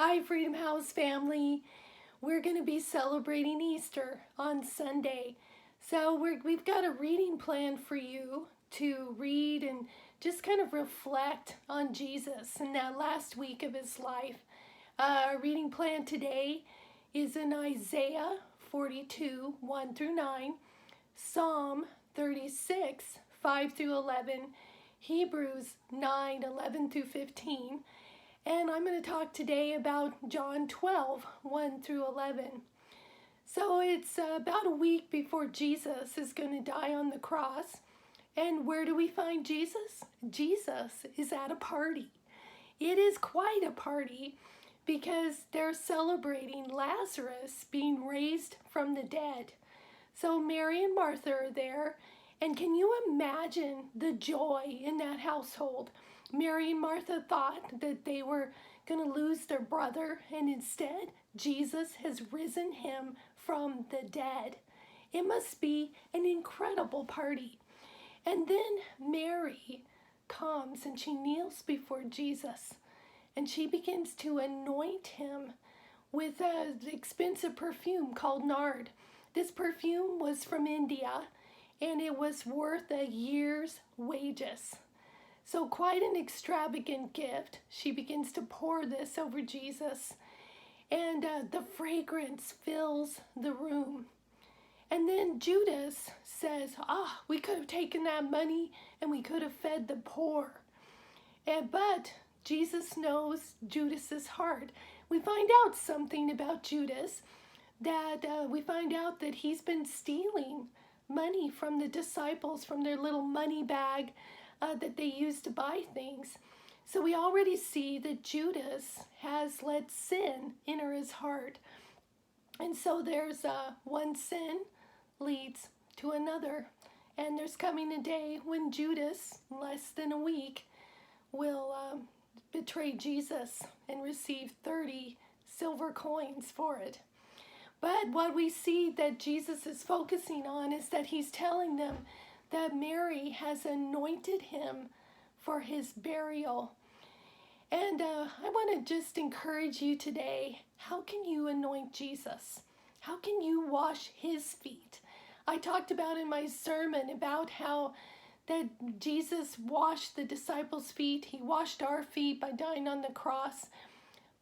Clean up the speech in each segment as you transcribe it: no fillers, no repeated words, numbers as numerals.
Hi, Freedom House family. We're going to be celebrating Easter on Sunday. So we've got a reading plan for you to read and just kind of reflect on Jesus in that last week of his life. Our reading plan today is in Isaiah 42, 1 through 9, Psalm 36, 5 through 11, Hebrews 9, 11 through 15, and I'm going to talk today about John 12, 1 through 11. So it's about a week before Jesus is going to die on the cross. And where do we find Jesus? Jesus is at a party. It is quite a party because they're celebrating Lazarus being raised from the dead. So Mary and Martha are there. And can you imagine the joy in that household? Mary and Martha thought that they were going to lose their brother, and instead, Jesus has risen him from the dead. It must be an incredible party. And then Mary comes and she kneels before Jesus, and she begins to anoint him with an expensive perfume called nard. This perfume was from India, and it was worth a year's wages. So quite an extravagant gift. She begins to pour this over Jesus, and the fragrance fills the room. And then Judas says, we could have taken that money and we could have fed the poor. But Jesus knows Judas's heart. We find out something about Judas, that we find out that he's been stealing money from the disciples, from their little money bag that they use to buy things. So we already see that Judas has let sin enter his heart. And so there's one sin leads to another. And there's coming a day when Judas, in less than a week, will betray Jesus and receive 30 silver coins for it. But what we see that Jesus is focusing on is that he's telling them that Mary has anointed him for his burial. And I want to just encourage you today, how can you anoint Jesus? How can you wash his feet? I talked about in my sermon about how that Jesus washed the disciples' feet. He washed our feet by dying on the cross.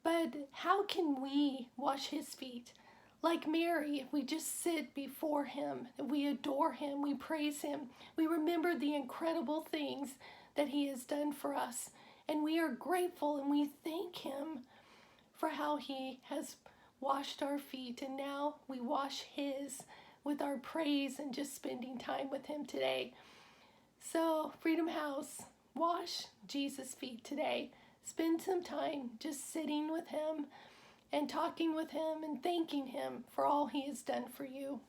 But how can we wash his feet? Like Mary, if we just sit before him, we adore him, we praise him, we remember the incredible things that he has done for us, and we are grateful and we thank him for how he has washed our feet, and now we wash his with our praise and just spending time with him today. So, Freedom House, wash Jesus' feet today. Spend some time just sitting with him and talking with him and thanking him for all he has done for you.